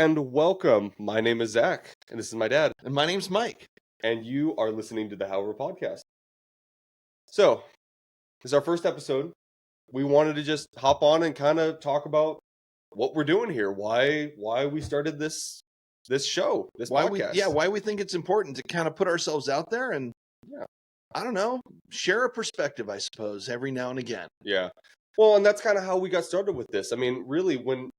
and welcome. My name is Zach, and this is my dad, And my name's Mike. and you are listening to the However podcast. So, this is our first episode. We wanted to just hop on and kind of talk about what we're doing here, why we started this show, this podcast. Why we think it's important to kind of put ourselves out there and Yeah. I don't know, share a perspective, I suppose, every now and again. Yeah. Well, and that's kind of how we got started with this. I mean, really, when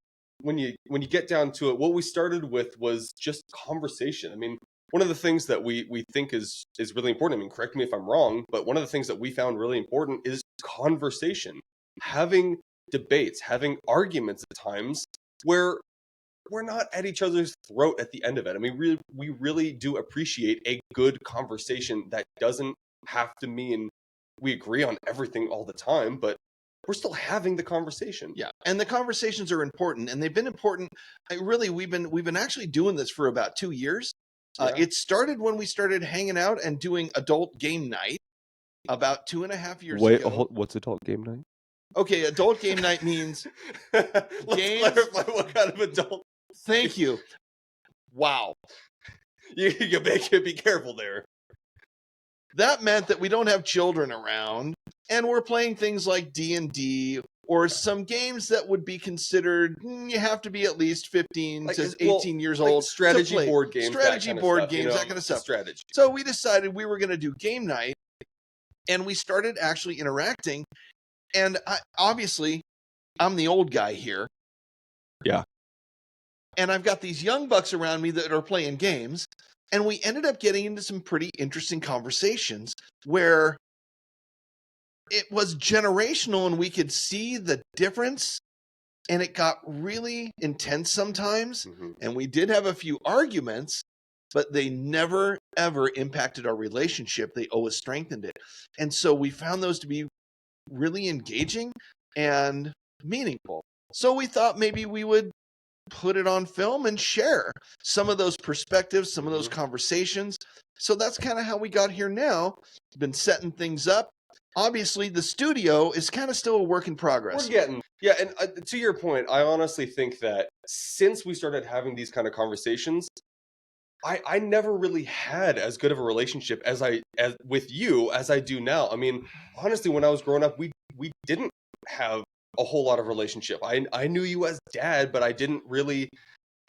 you get down to it, what we started with was just conversation. I mean, one of the things that we think is really important. I mean, correct me if I'm wrong, but one of the things that we found really important is conversation, having debates, having arguments at times where we're not at each other's throat at the end of it. I mean, we really do appreciate a good conversation that doesn't have to mean we agree on everything all the time, but we're still having the conversation. Yeah, and the conversations are important, and they've been important. We've been actually doing this for about 2 years. Yeah. It started when we started hanging out and doing adult game night about 2.5 years ago. What's adult game night? Okay, adult game night means Let's games- clarify what kind of adult. thank you. Wow. You be careful there. That meant that we don't have children around and we're playing things like D&D or some games that would be considered you have to be at least 15 to 18 years like old strategy to play. board games, strategy that kind of board stuff, games, that kind of stuff. Strategy. So we decided we were going to do game night and we started actually interacting. And obviously, I'm the old guy here. Yeah. And I've got these young bucks around me that are playing games. And we ended up getting into some pretty interesting conversations where it was generational and we could see the difference. And it got really intense sometimes. Mhm. And we did have a few arguments, but they never, ever impacted our relationship. They always strengthened it. And so we found those to be really engaging and meaningful. So we thought maybe we would put it on film and share some of those perspectives, some of those conversations. So that's kind of how we got here now. Been setting things up. Obviously, the studio is kind of still a work in progress. And to your point, I honestly think that since we started having these kind of conversations, I never really had as good of a relationship as with you as I do now. I mean, honestly, when I was growing up, we didn't have a whole lot of relationship. I knew you as dad, but I didn't really.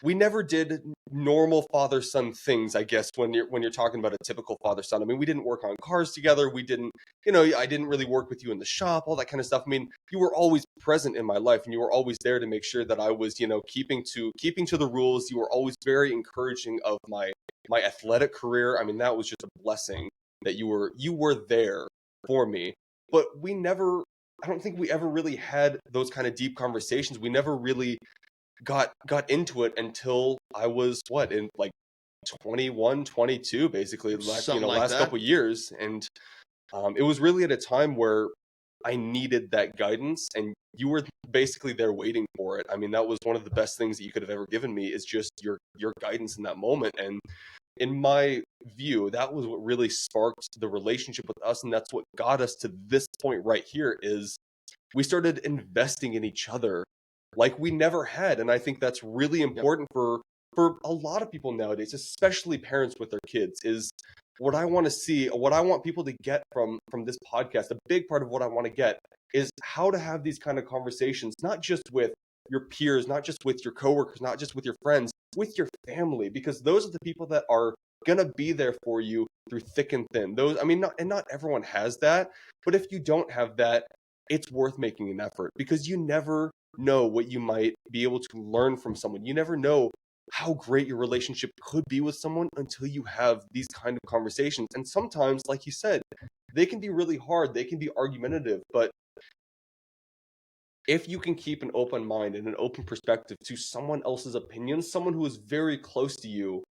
We never did normal father-son things, I guess, when you're talking about a typical father-son. I mean, we didn't work on cars together. We didn't, I didn't really work with you in the shop, all that kind of stuff. I mean, you were always present in my life and you were always there to make sure that I was, keeping to the rules. You were always very encouraging of my athletic career. I mean, that was just a blessing that you were there for me. But I don't think we ever really had those kind of deep conversations. We never really got into it until I was in like 21, 22, basically last couple years. And it was really at a time where I needed that guidance and you were basically there waiting for it. I mean, that was one of the best things that you could have ever given me, is just your guidance in that moment. And in my view, that was what really sparked the relationship with us. And that's what got us to this point right here, is we started investing in each other like we never had. And I think that's really important for a lot of people nowadays, especially parents with their kids. Is what I want to see, what I want people to get from this podcast. A big part of what I want to get is how to have these kind of conversations, not just with your peers, not just with your coworkers, not just with your friends, with your family, because those are the people that are gonna be there for you through thick and thin. Those, I mean, not everyone has that, but if you don't have that, it's worth making an effort, because you never know what you might be able to learn from someone. You never know how great your relationship could be with someone until you have these kind of conversations. And sometimes, like you said, they can be really hard, they can be argumentative, but if you can keep an open mind and an open perspective to someone else's opinion, someone who is very close to you,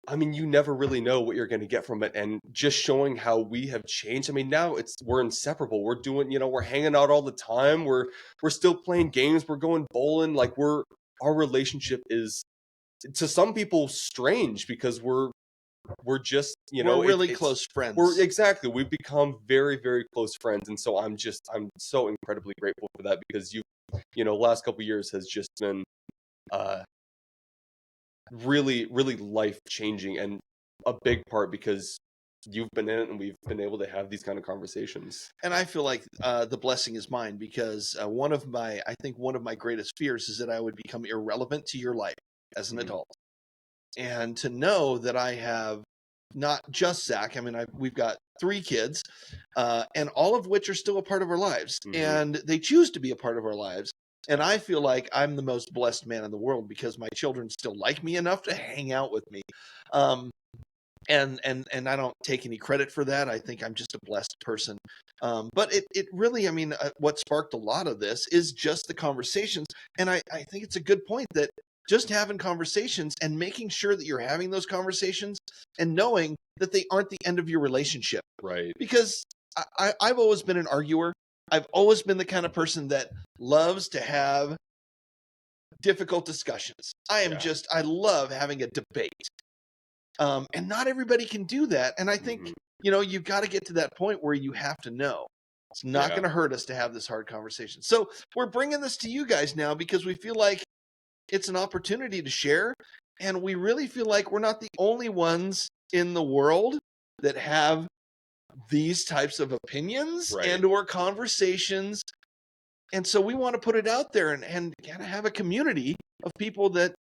I mean, you never really know what you're going to get from it. And just showing how we have changed. I mean, now we're inseparable. We're doing, we're hanging out all the time. We're still playing games. We're going bowling. Like our relationship is, to some people, strange, because we're just, we're really close friends. We've become very, very close friends. And so I'm so incredibly grateful for that, because last couple of years has just been really, really life changing, and a big part because you've been in it and we've been able to have these kind of conversations. And I feel like the blessing is mine because I think one of my greatest fears is that I would become irrelevant to your life as an Mhm. adult. And to know that I have not just Zach, I mean, we've got 3 kids, and all of which are still a part of our lives, Mhm. and they choose to be a part of our lives. And I feel like I'm the most blessed man in the world because my children still like me enough to hang out with me. Um, and I don't take any credit for that. I think I'm just a blessed person. But it really, I mean, what sparked a lot of this is just the conversations. And I think it's a good point that just having conversations and making sure that you're having those conversations and knowing that they aren't the end of your relationship. Right. Because I've always been an arguer. I've always been the kind of person that loves to have difficult discussions. Yeah. I love having a debate. And not everybody can do that. And I think, Mhm. you've got to get to that point where you have to know it's not Yeah. going to hurt us to have this hard conversation. So we're bringing this to you guys now because we feel like it's an opportunity to share. And we really feel like we're not the only ones in the world that have these types of opinions Right. and or conversations. And so we want to put it out there and kind of have a community of people that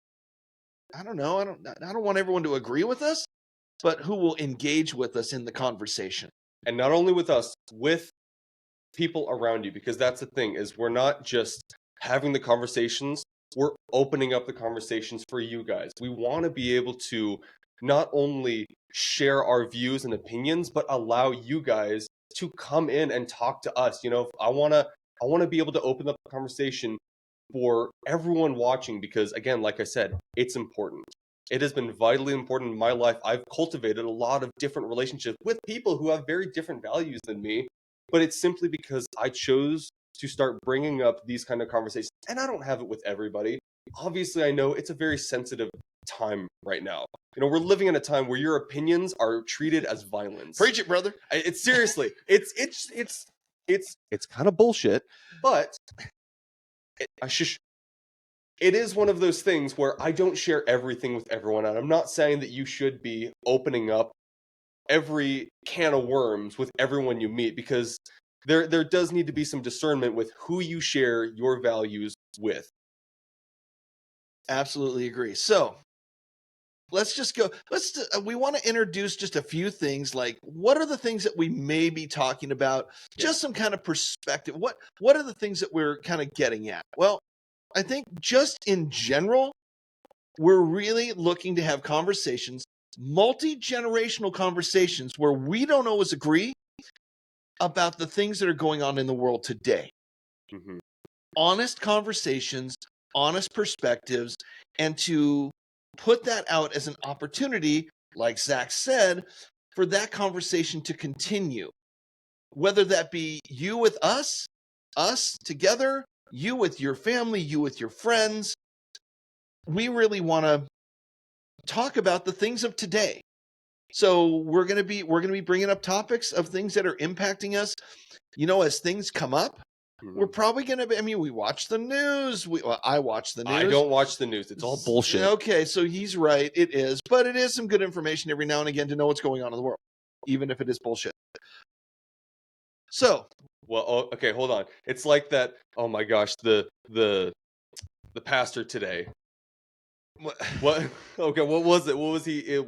I don't know. I don't want everyone to agree with us, but who will engage with us in the conversation. And not only with us, with people around you, because that's the thing, is we're not just having the conversations, we're opening up the conversations for you guys. We want to be able to not only share our views and opinions, but allow you guys to come in and talk to us. I want to be able to open up the conversation for everyone watching because, again, like I said, it's important. It has been vitally important in my life. I've cultivated a lot of different relationships with people who have very different values than me, but it's simply because I chose to start bringing up these kind of conversations. And I don't have it with everybody. Obviously, I know it's a very sensitive time right now. We're living in a time where your opinions are treated as violence. Preach it, brother. It's seriously, it's kind of bullshit, but it is one of those things where I don't share everything with everyone, and I'm not saying that you should be opening up every can of worms with everyone you meet, because there does need to be some discernment with who you share your values with. Absolutely agree. So let's just go. We want to introduce just a few things, like what are the things that we may be talking about, just some kind of perspective. What are the things that we're kind of getting at? Well, I think just in general, we're really looking to have conversations, multi-generational conversations where we don't always agree about the things that are going on in the world today. Mhm. Honest conversations, honest perspectives, and to put that out as an opportunity, like Zach said, for that conversation to continue. Whether that be you with us together, you with your family, you with your friends. We really want to talk about the things of today. So we're going to be bringing up topics of things that are impacting us. As things come up, we're Mhm. probably going to be, I mean, we watch the news. I watch the news. I don't watch the news. It's all bullshit. Okay, so he's right. It is. But it is some good information every now and again to know what's going on in the world, even if it is bullshit. So, Well, okay, hold on. It's like that. Oh my gosh, the pastor today. What? Okay, what was it? What was he?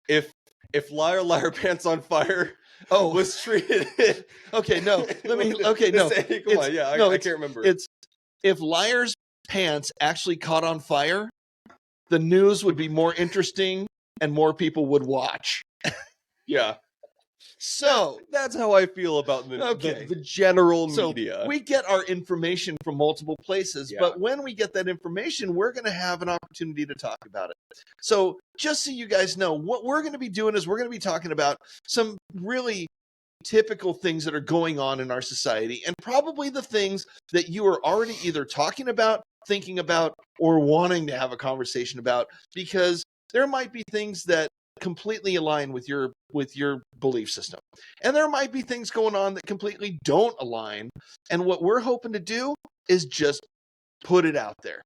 If liar liar pants on fire oh, was treated. okay, no. Let me. Okay, Come no. on, yeah, I can't remember. It's if liar's pants actually caught on fire, the news would be more interesting and more people would watch. Yeah. So That's how I feel about Okay. the general So media. we get our information from multiple places, Yeah. but when we get that information, we're going to have an opportunity to talk about it. So just so you guys know, what we're going to be doing is we're going to be talking about some really typical things that are going on in our society, and probably the things that you are already either talking about, thinking about, or wanting to have a conversation about, because there might be things that completely align with your belief system, and there might be things going on that completely don't align. And what we're hoping to do is just put it out there.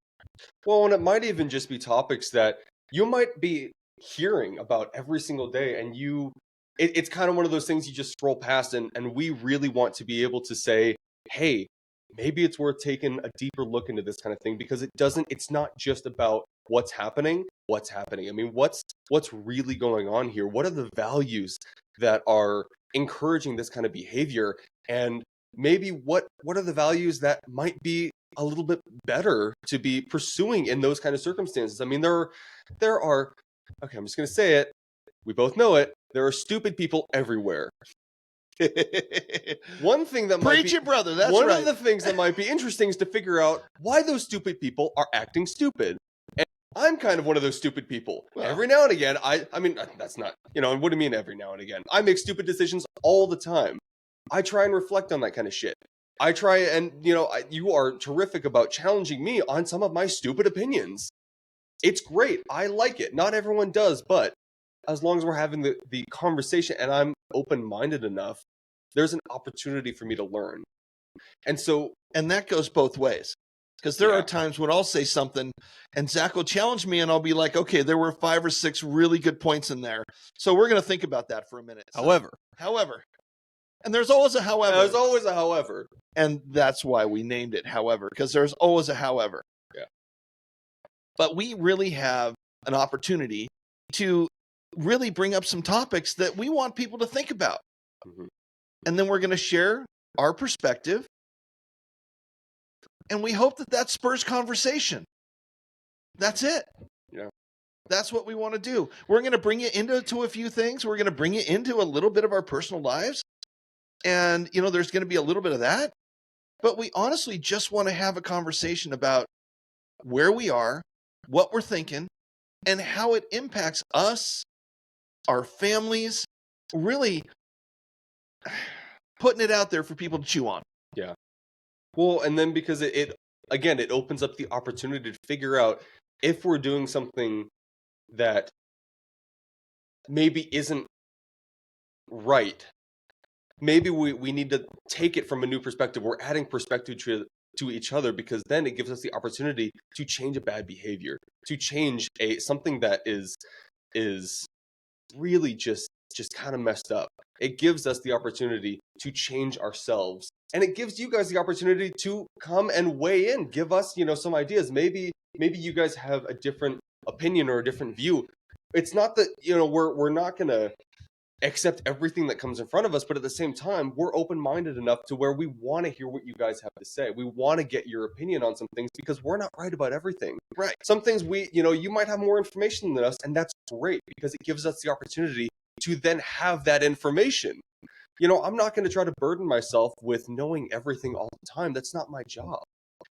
Well, and it might even just be topics that you might be hearing about every single day, and it's kind of one of those things you just scroll past, and we really want to be able to say, hey, maybe it's worth taking a deeper look into this kind of thing because it's not just about what's happening. I mean, what's really going on here? What are the values that are encouraging this kind of behavior? And maybe what are the values that might be a little bit better to be pursuing in those kind of circumstances? I mean, there are okay, I'm just going to say it. We both know it. There are stupid people everywhere. One thing that might Preach be it, brother. That's one right. of the things that might be interesting is to figure out why those stupid people are acting stupid. And I'm kind of one of those stupid people. Well. Every now and again, I mean, that's not, what do you mean every now and again? I make stupid decisions all the time. I try and reflect on that kind of shit. I try and, you are terrific about challenging me on some of my stupid opinions. It's great. I like it. Not everyone does, but as long as we're having the conversation and I'm open-minded enough, there's an opportunity for me to learn. And so, and that goes both ways. Because there Yeah. are times when I'll say something and Zach will challenge me and I'll be like, okay, there were 5 or 6 really good points in there. So we're going to think about that for a minute. However, And there's always a however. there's always a however. And that's why we named it however, because there's always a however. Yeah. But we really have an opportunity to really bring up some topics that we want people to think about. Mhm. And then we're going to share our perspective. And we hope that that spurs conversation. That's it. Yeah. That's what we want to do. We're going to bring you into a few things. We're going to bring you into a little bit of our personal lives. And, there's going to be a little bit of that. But we honestly just want to have a conversation about where we are, what we're thinking, and how it impacts us, our families, really putting it out there for people to chew on. Well, and then because it again, it opens up the opportunity to figure out if we're doing something that maybe isn't right. Maybe we need to take it from a new perspective. We're adding perspective to each other because then it gives us the opportunity to change a bad behavior, to change something that is really just kind of messed up. It gives us the opportunity to change ourselves. And it gives you guys the opportunity to come and weigh in, give us, some ideas. Maybe you guys have a different opinion or a different view. It's not that, we're not going to accept everything that comes in front of us, but at the same time, we're open-minded enough to where we want to hear what you guys have to say. We want to get your opinion on some things because we're not right about everything. Right. Some things you might have more information than us, and that's great because it gives us the opportunity to then have that information. I'm not going to try to burden myself with knowing everything all the time. That's not my job.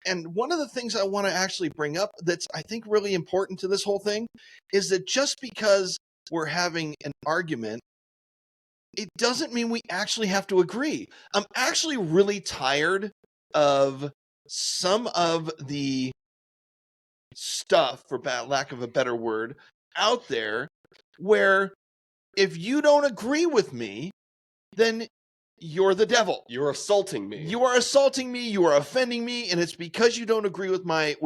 And one of the things I want to actually bring up that's, I think, really important to this whole thing is that just because we're having an argument, it doesn't mean we actually have to agree. I'm actually really tired of some of the stuff, for lack of a better word, out there where if you don't agree with me, then you're the devil. You're assaulting me. You are assaulting me. You are offending me. And it's because you don't agree with my,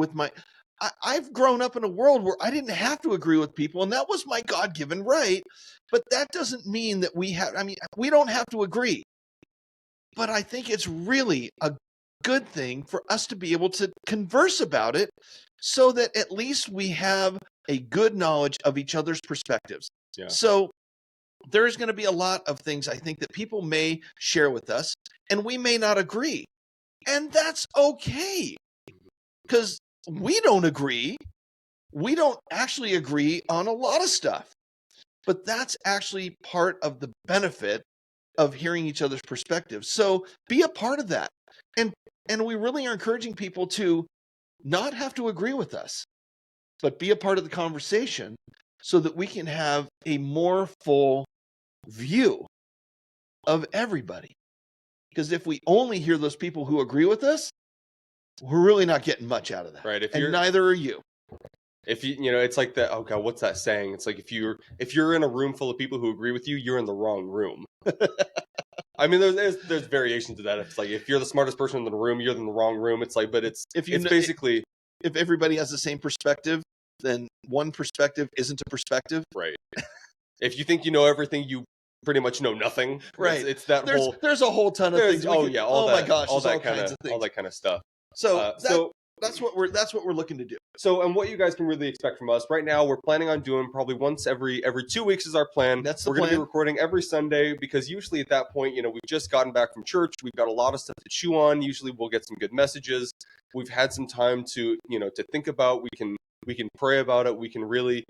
I've grown up in a world where I didn't have to agree with people. And that was my God-given right. But that doesn't mean that we don't have to agree. But I think it's really a good thing for us to be able to converse about it so that at least we have a good knowledge of each other's perspectives. Yeah. So there's going to be a lot of things I think that people may share with us and we may not agree. And that's okay. Because we don't agree. We don't actually agree on a lot of stuff. But that's actually part of the benefit of hearing each other's perspectives. So be a part of that. And we really are encouraging people to not have to agree with us, but be a part of the conversation so that we can have a more full view of everybody. Because if we only hear those people who agree with us, we're really not getting much out of that. Right. And neither are you. If it's like that. Oh God, what's that saying? It's like if you're in a room full of people who agree with you, you're in the wrong room. I mean, there's variations to that. It's like if you're the smartest person in the room, you're in the wrong room. It's like, but it's basically if everybody has the same perspective, then one perspective isn't a perspective. Right. If you think you know everything, you pretty much know nothing. Right. It's that whole. There's a whole ton of things. Oh yeah. All that. My gosh, All there's all that kind kinds of. of things. All that kind of stuff. So So that's what we're looking to do. So, and what you guys can really expect from us right now, we're planning on doing probably once every 2 weeks is our plan. That's the We're going to be plan. recording every Sunday because usually at that point, you know, we've just gotten back from church. We've got a lot of stuff to chew on. Usually, we'll get some good messages. We've had some time to, you know, to think about. We can pray about it. We can really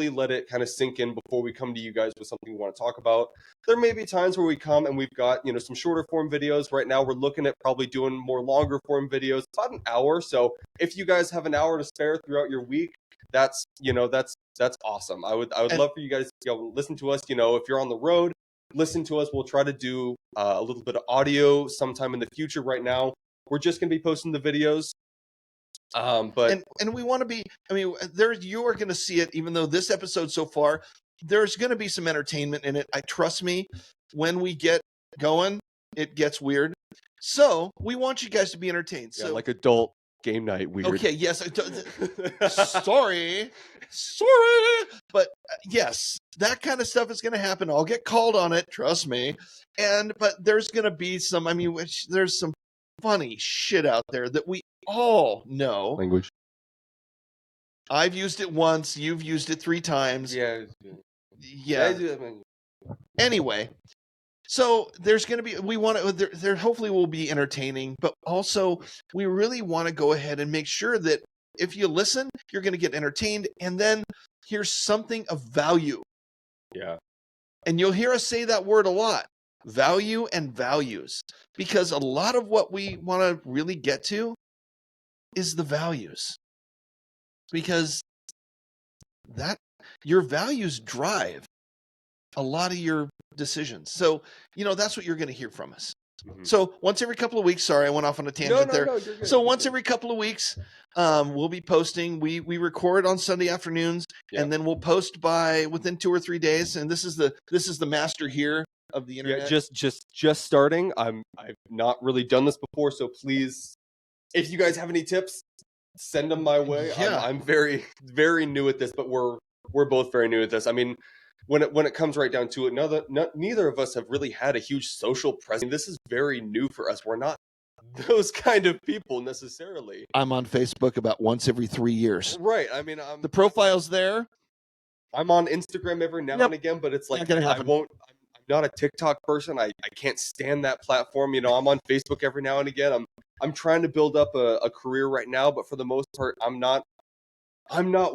let it kind of sink in before we come to you guys with something we want to talk about. There may be times where we come and we've got, you know, some shorter form videos. Right now we're looking at probably doing more longer form videos, about an hour. So if you guys have an hour to spare throughout your week, that's, you know, that's awesome. I would love for you guys to listen to us. You know, if you're on the road, listen to us. We'll try to do a little bit of audio sometime in the future. Right now, we're just going to be posting the videos. But and we want to be, I mean, you are going to see it, even though this episode so far, there's going to be some entertainment in it. Trust me, when we get going, it gets weird. So we want you guys to be entertained. yeah, So like adult game night weird. okay, yes, sorry, but yes, that kind of stuff is going to happen. I'll get called on it, trust me. But there's going to be some, I mean, there's some funny shit out there that we all know. Language. I've used it once. You've used it 3 times. Yeah. Anyway, so there's going to be, we want to, there hopefully will be entertaining, but also we really want to go ahead and make sure that if you listen, you're going to get entertained, and then here's something of value. Yeah. And you'll hear us say that word a lot, value and values, because a lot of what we want to really get to is the values, because that your values drive a lot of your decisions. So, you know, that's what you're going to hear from us. Mm-hmm. So once every couple of weeks, sorry, I went off on a tangent there. No, you're good. So once every couple of weeks, we'll be posting. We record on Sunday afternoons, and then we'll post within 2 or 3 days. And this is the master here of the internet. Yeah, just starting. I've not really done this before, so please, if you guys have any tips, send them my way. Yeah. I'm very, very new at this, but we're both very new at this. I mean, when it comes right down to it, neither of us have really had a huge social presence. This is very new for us. We're not those kind of people necessarily. I'm on Facebook about once every 3 years. Right. I mean, The profile's there. I'm on Instagram every now and again, but it's like Not gonna happen. I'm not a TikTok person. I can't stand that platform. You know, I'm on Facebook every now and again. I'm trying to build up a career right now, but for the most part, I'm not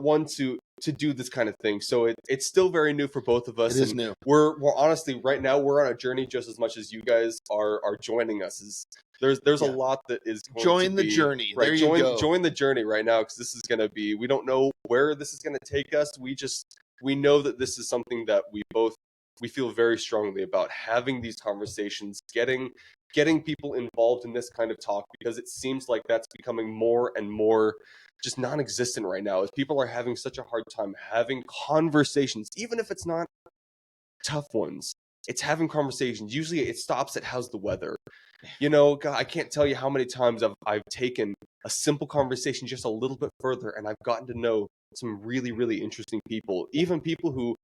one to do this kind of thing. So it's still very new for both of us. It is new. We're honestly right now we're on a journey just as much as you guys are joining us. There's a lot that is going Join to the be, journey. Right, there you go. Join the journey right now, because this is going to be, we don't know where this is going to take us. We know that this is something that we feel very strongly about, having these conversations, getting people involved in this kind of talk, because it seems like that's becoming more and more just non-existent right now, as people are having such a hard time having conversations, even if it's not tough ones. It's having conversations. Usually it stops at how's the weather. You know, God, I can't tell you how many times I've taken a simple conversation just a little bit further, and I've gotten to know some really, really interesting people, even people who,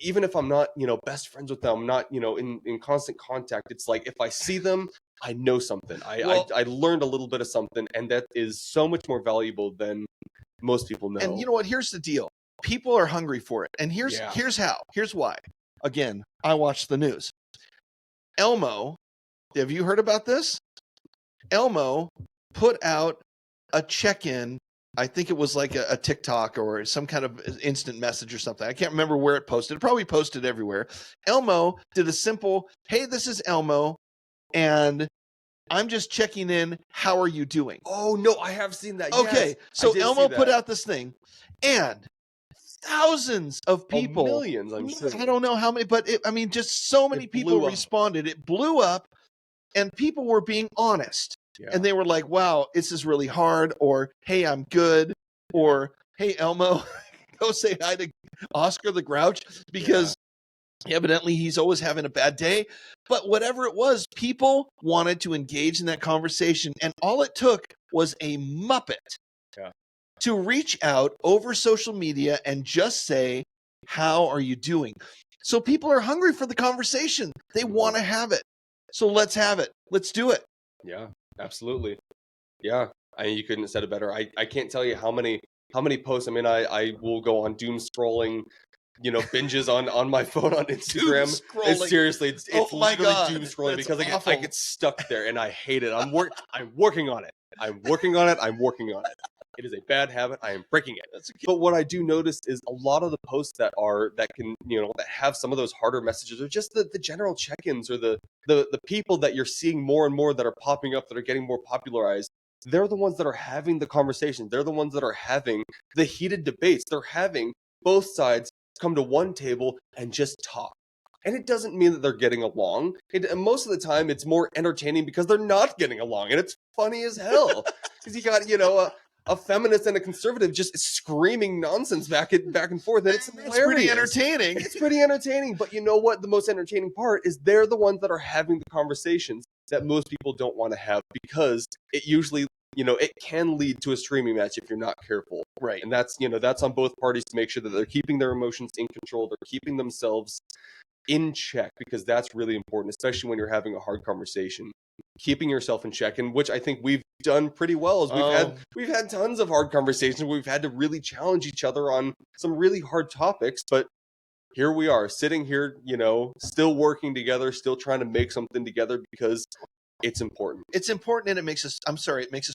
even if I'm not, you know, best friends with them, I'm not, you know, in constant contact, it's like if I see them, I know something. I learned a little bit of something, and that is so much more valuable than most people know. And you know what? Here's the deal. People are hungry for it. And here's how. Here's why. Again, I watch the news. Elmo, have you heard about this? Elmo put out a check-in. I think it was like a TikTok or some kind of instant message or something. I can't remember where it posted. It probably posted everywhere. Elmo did a simple, hey, this is Elmo, and I'm just checking in. How are you doing? Oh, no, I have seen that. Okay, yes, so Elmo put out this thing, and thousands of people. Millions, I'm sure. I don't know how many, but just so many people responded. It blew up, and people were being honest. Yeah. And they were like, wow, this is really hard, or hey, I'm good, or hey, Elmo, go say hi to Oscar the Grouch, because evidently he's always having a bad day. But whatever it was, people wanted to engage in that conversation, and all it took was a Muppet Yeah. to reach out over social media and just say, how are you doing? So people are hungry for the conversation. They want to have it. So let's have it. Let's do it. Yeah, absolutely. Yeah, you couldn't have said it better. I can't tell you how many posts. I mean, I will go on doom scrolling, binges on my phone on Instagram. It's seriously, it's Oh my literally God, doom scrolling that's because I awful. get stuck there and I hate it. I'm working on it. I'm working on it. I'm working on it. It is a bad habit. I am breaking it. But what I do notice is a lot of the posts that can that have some of those harder messages, or just the general check-ins, or the people that you're seeing more and more that are popping up, that are getting more popularized. They're the ones that are having the conversations. They're the ones that are having the heated debates. They're having both sides come to one table and just talk. And it doesn't mean that they're getting along. And most of the time, it's more entertaining because they're not getting along. And it's funny as hell. Because you got, a feminist and a conservative just screaming nonsense back and forth. And it's hilarious. Pretty entertaining. It's pretty entertaining. But you know what? The most entertaining part is they're the ones that are having the conversations that most people don't want to have, because it usually, it can lead to a streaming match if you're not careful. Right. And that's on both parties to make sure that they're keeping their emotions in control. They're keeping themselves in check, because that's really important, especially when you're having a hard conversation. Keeping yourself in check, and which I think we've done pretty well. As we've had tons of hard conversations. We've had to really challenge each other on some really hard topics, but here we are, sitting here, still working together, still trying to make something together, because it's important. It's important, and it makes us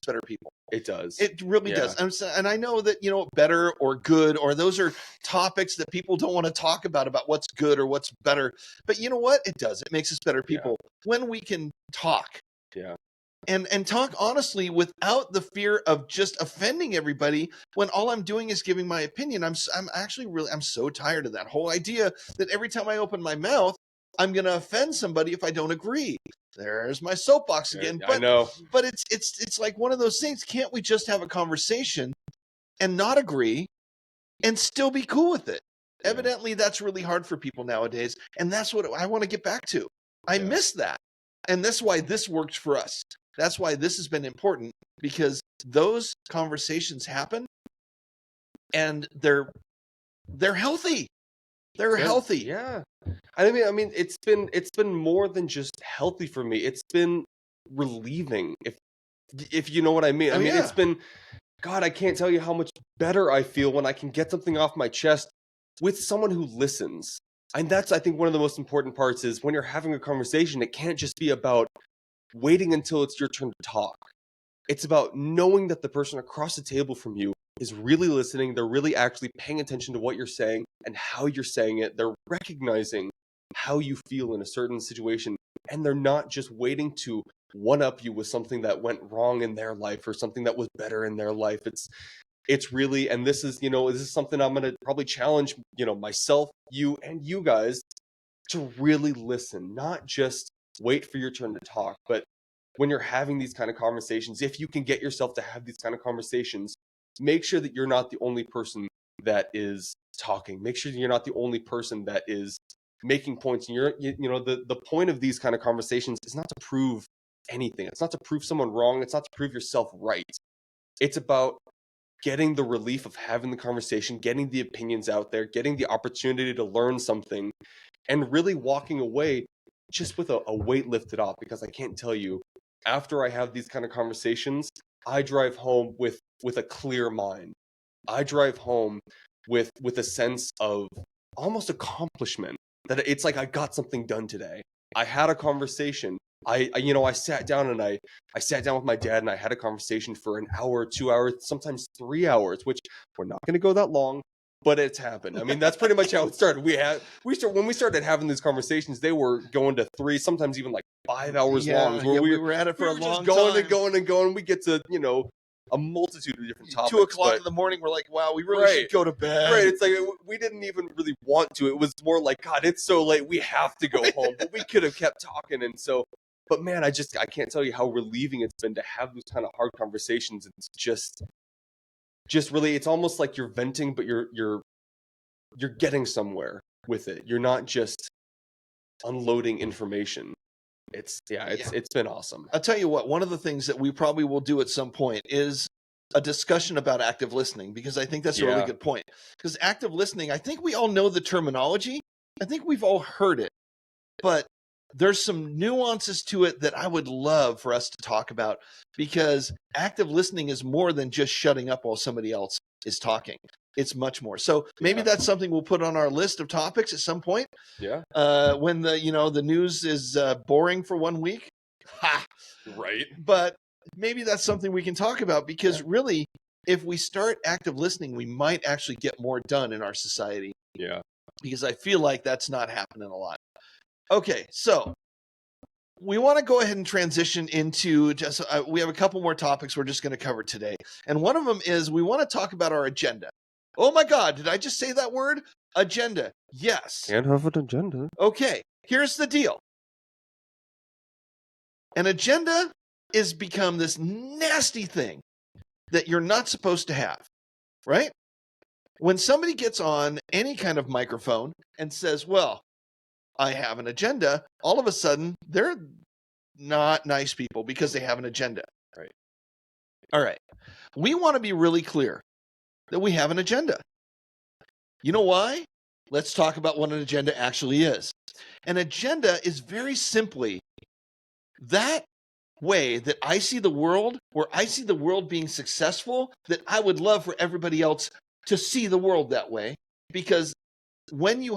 better people. It does. It really does. And I know that, better or good, or those are topics that people don't want to talk about what's good or what's better. But you know what? It does. It makes us better people when we can talk. Yeah. And talk honestly without the fear of just offending everybody, when all I'm doing is giving my opinion. I'm so tired of that whole idea that every time I open my mouth, I'm going to offend somebody if I don't agree. There's my soapbox again. I know. But it's like one of those things. Can't we just have a conversation and not agree and still be cool with it? Yeah. Evidently, that's really hard for people nowadays. And that's what I want to get back to. I miss that. And that's why this works for us. That's why this has been important, because those conversations happen and they're healthy. They're healthy. Yeah. I mean, it's been more than just healthy for me. It's been relieving, if you know what I mean. I mean, it's been, God, I can't tell you how much better I feel when I can get something off my chest with someone who listens. And that's, I think, one of the most important parts is when you're having a conversation, it can't just be about waiting until it's your turn to talk. It's about knowing that the person across the table from you is really listening. They're really actually paying attention to what you're saying and how you're saying it. They're recognizing how you feel in a certain situation, and they're not just waiting to one-up you with something that went wrong in their life or something that was better in their life. It's really, and this is something I'm going to probably challenge, myself, you, and you guys to really listen, not just wait for your turn to talk, but when you're having these kind of conversations, if you can get yourself to have these kind of conversations, make sure that you're not the only person that is talking. Make sure that you're not the only person that is making points. And the point of these kind of conversations is not to prove anything. It's not to prove someone wrong. It's not to prove yourself right. It's about getting the relief of having the conversation, getting the opinions out there, getting the opportunity to learn something, and really walking away just with a weight lifted off. Because I can't tell you, after I have these kind of conversations, I drive home with a clear mind. I drive home with a sense of almost accomplishment, that it's like I got something done today. I had a conversation. I sat down with my dad, and I had a conversation for an hour, 2 hours, sometimes 3 hours, which we're not going to go that long, but it's happened. I mean, that's pretty much how it started. When we started having these conversations, they were going to 3, sometimes even like 5 hours long. Where we were at it for a long time. Going and going and going. We get to, a multitude of different topics. 2 o'clock in the morning, we're like, wow, we really should go to bed. Right. It's like we didn't even really want to. It was more like, God, it's so late, we have to go home. But we could have kept talking. And so, but man, I can't tell you how relieving it's been to have those kind of hard conversations. It's just really, it's almost like you're venting, but you're getting somewhere with it. You're not just unloading information. It's been awesome. I'll tell you what, one of the things that we probably will do at some point is a discussion about active listening, because I think that's a really Yeah. good point. Because active listening, I think we all know the terminology. I think we've all heard it, but there's some nuances to it that I would love for us to talk about, because active listening is more than just shutting up while somebody else is talking. It's much more. So maybe Yeah. that's something we'll put on our list of topics at some point. Yeah. When the news is boring for 1 week. Ha! Right. But maybe that's something we can talk about, because really, if we start active listening, we might actually get more done in our society, Yeah. because I feel like that's not happening a lot. Okay, so we want to go ahead and transition into just, we have a couple more topics we're just going to cover today. And one of them is we want to talk about our agenda. Oh my God, did I just say that word? Agenda. Yes. Can't have an agenda. Okay, here's the deal. An agenda is become this nasty thing that you're not supposed to have, right? When somebody gets on any kind of microphone and says, well, I have an agenda, all of a sudden they're not nice people because they have an agenda. Right. All right. We want to be really clear that we have an agenda. You know why? Let's talk about what an agenda actually is. An agenda is very simply that way that I see the world, where I see the world being successful, that I would love for everybody else to see the world that way. Because when you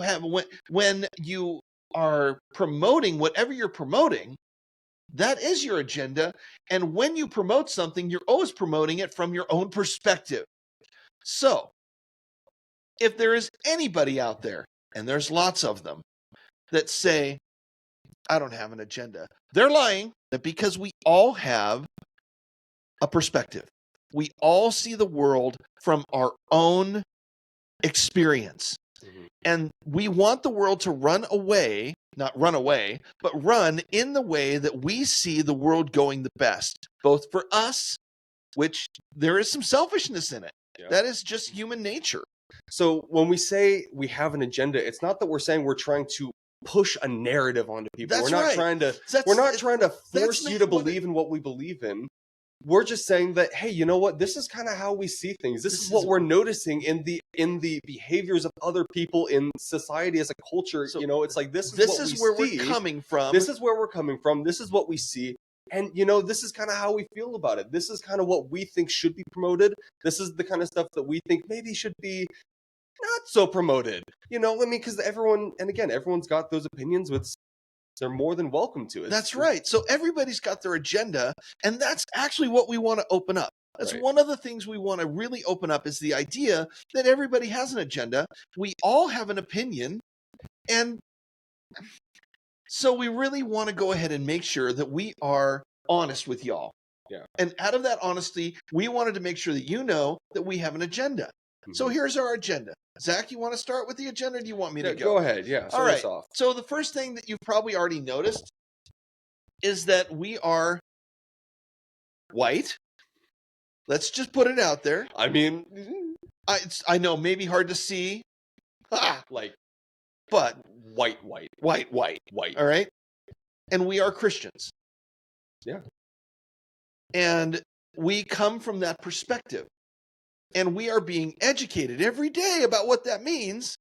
are promoting whatever you're promoting, that is your agenda. And when you promote something, you're always promoting it from your own perspective. So if there is anybody out there, and there's lots of them, that say, I don't have an agenda, they're lying, because we all have a perspective. We all see the world from our own experience. Mhm. And we want the world to run away, not run away, but run in the way that we see the world going the best, both for us, which there is some selfishness in it. Yeah. That is just human nature. So when we say we have an agenda, it's not that we're saying we're trying to push a narrative onto people. That's we're not right. trying to That's- we're not trying to that's force not you to what it- believe in what we believe in. We're just saying that, hey, you know what? This is kind of how we see things. This is what we're noticing in the behaviors of other people in society as a culture. So You know, it's like this This is is what where we see. we're coming from. This is where we're coming from. This is what we see. And, you know, this is kind of how we feel about it. This is kind of what we think should be promoted. This is the kind of stuff that we think maybe should be not so promoted. You know, I mean, because everyone's got those opinions, which they're more than welcome to. That's right. So everybody's got their agenda, and that's actually what we want to open up. That's Right. one of the things we want to really open up, is the idea that everybody has an agenda. We all have an opinion, and so we really want to go ahead and make sure that we are honest with y'all. Yeah. And out of that honesty, we wanted to make sure that you know that we have an agenda. So Mhm. here's our agenda. Zach, you want to start with the agenda, or do you want me Yeah, to go ahead. Yeah, All start right. us off. So the first thing that you've probably already noticed is that we are white. Let's just put it out there. I mean, I know, maybe hard to see, like but white. white. All right. And we are Christians. Yeah. And we come from that perspective. And we are being educated every day about what that means.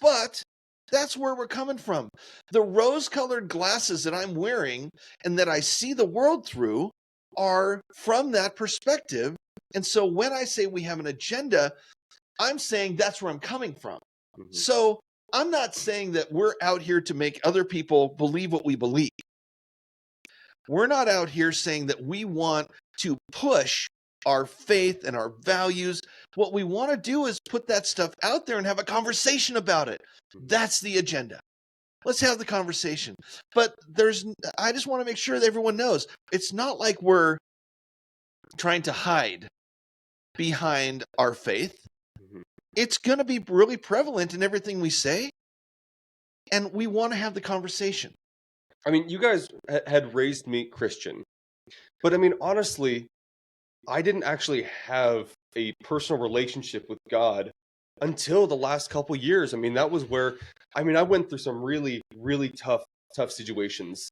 But that's where we're coming from. The rose-colored glasses that I'm wearing and that I see the world through are from that perspective. And so when I say we have an agenda, I'm saying that's where I'm coming from. Mhm. So I'm not saying that we're out here to make other people believe what we believe. We're not out here saying that we want to push our faith and our values. What we want to do is put that stuff out there and have a conversation about it. That's the agenda. Let's have the conversation. But I just want to make sure that everyone knows it's not like we're trying to hide behind our faith. Mhm. It's going to be really prevalent in everything we say. And we want to have the conversation. I mean, you guys had raised me Christian, but I mean, honestly, I didn't actually have a personal relationship with God until the last couple years. I mean, that was where, I mean, I went through some really, really tough situations.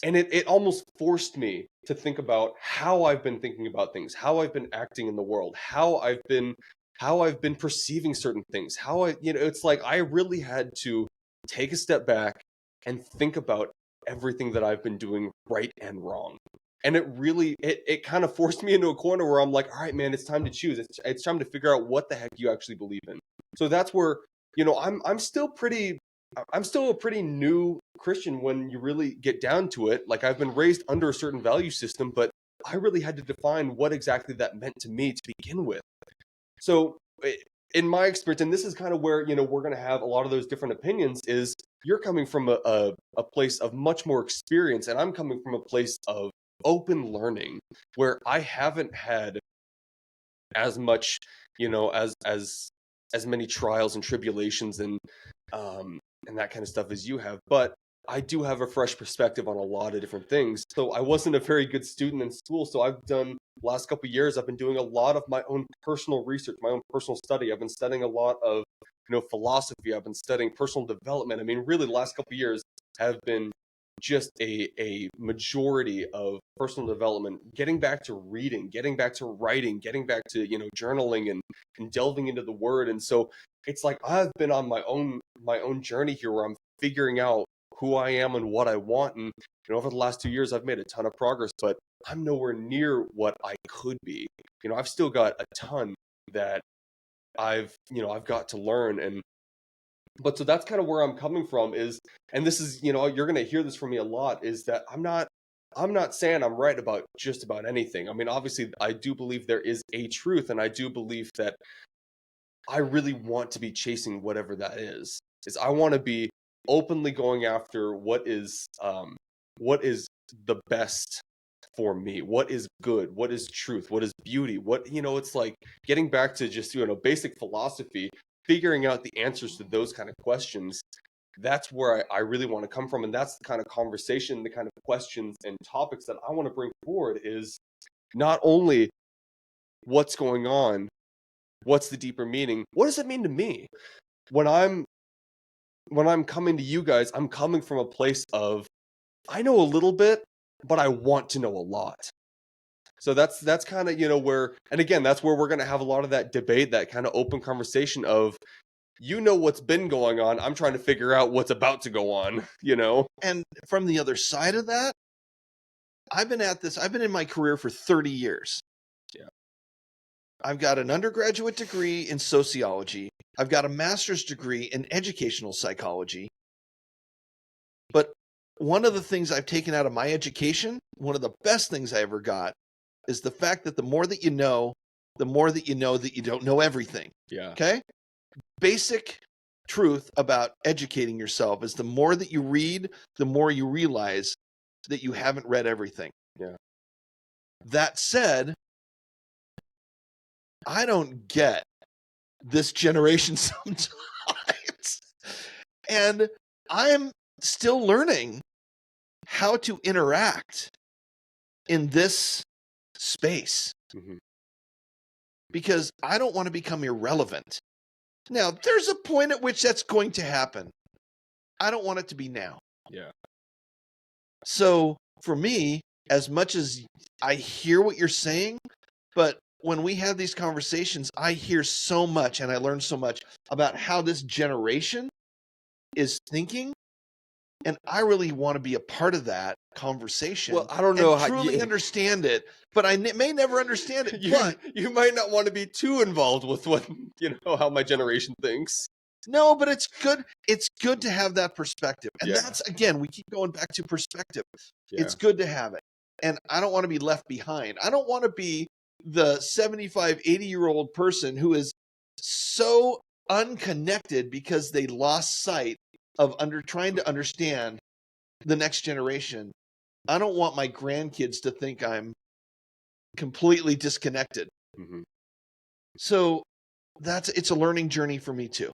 And it almost forced me to think about how I've been thinking about things, how I've been acting in the world, how I've been perceiving certain things, how I, it's like I really had to take a step back and think about everything that I've been doing right and wrong. And it really it kind of forced me into a corner where I'm like, all right, man, it's time to choose. It's time to figure out what the heck you actually believe in. So that's where, I'm still a pretty new Christian when you really get down to it. Like I've been raised under a certain value system, but I really had to define what exactly that meant to me to begin with. So in my experience, and this is kind of where, we're going to have a lot of those different opinions, is you're coming from a place of much more experience, and I'm coming from a place of open learning where I haven't had as much, as many trials and tribulations and that kind of stuff as you have. But I do have a fresh perspective on a lot of different things. So I wasn't a very good student in school. So I've done last couple of years, I've been doing a lot of my own personal research, my own personal study. I've been studying a lot of, philosophy. I've been studying personal development. I mean, really the last couple of years have been just a majority of personal development, getting back to reading, getting back to writing, getting back to, journaling and delving into the word. And so it's like I've been on my own journey here where I'm figuring out who I am and what I want. And over the last 2 years, I've made a ton of progress, but I'm nowhere near what I could be. I've still got a ton that I've got to learn. But so that's kind of where I'm coming from is, and this is, you're going to hear this from me a lot, is that I'm not saying I'm right about just about anything. I mean, obviously I do believe there is a truth, and I do believe that I really want to be chasing whatever that is I want to be openly going after what is the best for me, what is good, what is truth, what is beauty, what, it's like getting back to just, basic philosophy, figuring out the answers to those kind of questions. That's where I really want to come from. And that's the kind of conversation, the kind of questions and topics that I want to bring forward, is not only what's going on, what's the deeper meaning, what does it mean to me when I'm coming to you guys. I'm coming from a place of, I know a little bit, but I want to know a lot. So that's kind of, where, and again, that's where we're going to have a lot of that debate, that kind of open conversation of, what's been going on, I'm trying to figure out what's about to go on, And from the other side of that, I've been in my career for 30 years. Yeah. I've got an undergraduate degree in sociology. I've got a master's degree in educational psychology. But one of the things I've taken out of my education, one of the best things I ever got, is the fact that the more that you know, the more that you know that you don't know everything. Yeah. Okay? Basic truth about educating yourself is the more that you read, the more you realize that you haven't read everything. Yeah. That said, I don't get this generation sometimes. And I'm still learning how to interact in this space. Mm-hmm. Because I don't want to become irrelevant. Now, there's a point at which that's going to happen. I don't want it to be now. Yeah. So for me, as much as I hear what you're saying, but when we have these conversations, I hear so much and I learn so much about how this generation is thinking. And I really want to be a part of that conversation. Well, I don't know how truly understand it, but I may never understand it. But you might not want to be too involved with what, how my generation thinks. No, but it's good. It's good to have that perspective. And Yeah. that's, again, we keep going back to perspective. Yeah. It's good to have it. And I don't want to be left behind. I don't want to be the 75, 80-year-old person who is so unconnected because they lost sight of trying to understand the next generation. I don't want my grandkids to think I'm completely disconnected. Mm-hmm. So it's a learning journey for me too.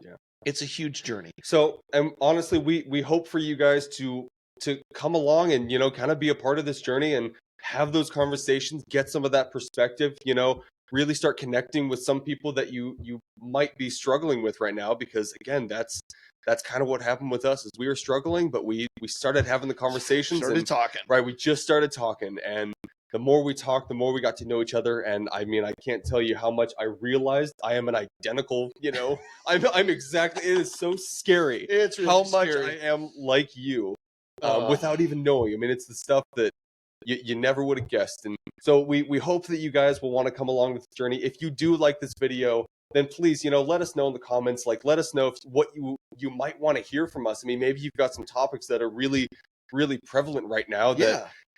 Yeah. It's a huge journey. So, and honestly, we hope for you guys to come along and, kind of be a part of this journey and have those conversations, get some of that perspective, really start connecting with some people that you might be struggling with right now, because again, that's that's kind of what happened with us. Is we were struggling, but we started having the conversations. Started talking. Right, we just started talking, and the more we talked, the more we got to know each other. And I mean, I can't tell you how much I realized I am an identical. I'm exactly. It is so scary. It's really how much scary. I am like you, without even knowing. I mean, it's the stuff that you never would have guessed. And so we hope that you guys will want to come along with this journey. If you do like this video, then please, let us know in the comments. Like, let us know what you might want to hear from us. I mean, maybe you've got some topics that are really, really prevalent right now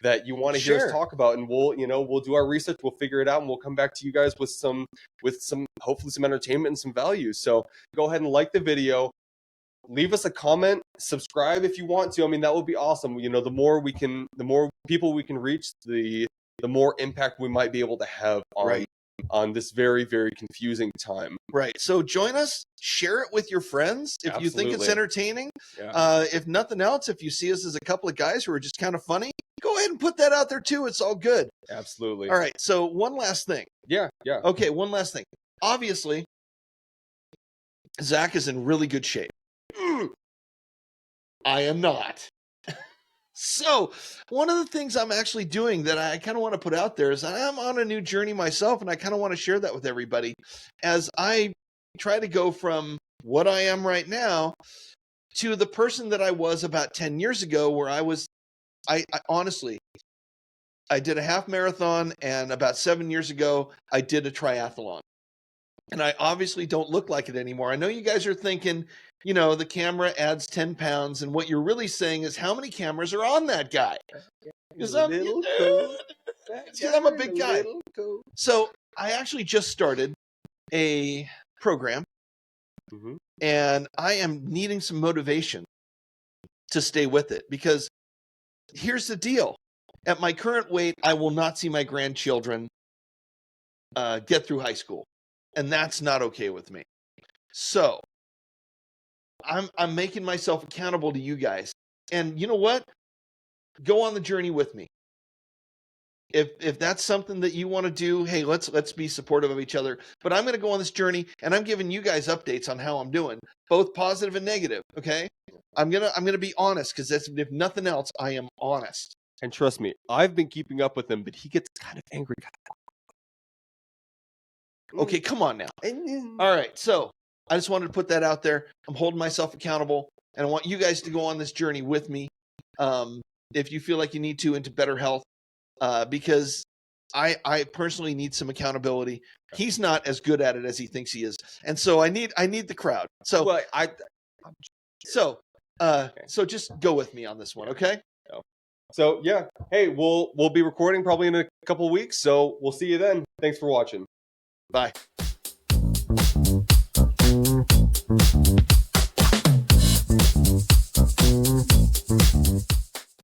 that you want to hear us talk about, and we'll do our research, we'll figure it out, and we'll come back to you guys with some hopefully some entertainment and some value. So go ahead and like the video, leave us a comment, subscribe if you want to. I mean, that would be awesome. The more people we can reach, the more impact we might be able to have on this very, very confusing time. Right. So join us, share it with your friends if you think it's entertaining. Yeah. If nothing else, if you see us as a couple of guys who are just kind of funny, go ahead and put that out there too. It's all good. Absolutely. All right. So one last thing. Yeah. Okay. One last thing. Obviously, Zach is in really good shape. I am not. So one of the things I'm actually doing that I kind of want to put out there is I'm on a new journey myself, and I kind of want to share that with everybody as I try to go from what I am right now to the person that I was about 10 years ago, where I honestly, I did a half marathon, and about 7 years ago, I did a triathlon. And I obviously don't look like it anymore. I know you guys are thinking, the camera adds 10 pounds. And what you're really saying is how many cameras are on that guy? Because I'm a big guy. So I actually just started a program. Mm-hmm. And I am needing some motivation to stay with it. Because here's the deal. At my current weight, I will not see my grandchildren get through high school. And that's not okay with me. So I'm making myself accountable to you guys. And you know what? Go on the journey with me. If that's something that you want to do, hey, let's be supportive of each other. But I'm going to go on this journey, and I'm giving you guys updates on how I'm doing, both positive and negative. Okay? I'm gonna be honest, because if nothing else, I am honest. And trust me, I've been keeping up with him, but he gets kind of angry. Okay, come on now. All right, so I just wanted to put that out there. I'm holding myself accountable, and I want you guys to go on this journey with me. If you feel like you need to, into better health, because I personally need some accountability. He's not as good at it as he thinks he is, and so I need the crowd. So so just go with me on this one, okay? So yeah, hey, we'll be recording probably in a couple of weeks, so we'll see you then. Thanks for watching. Bye.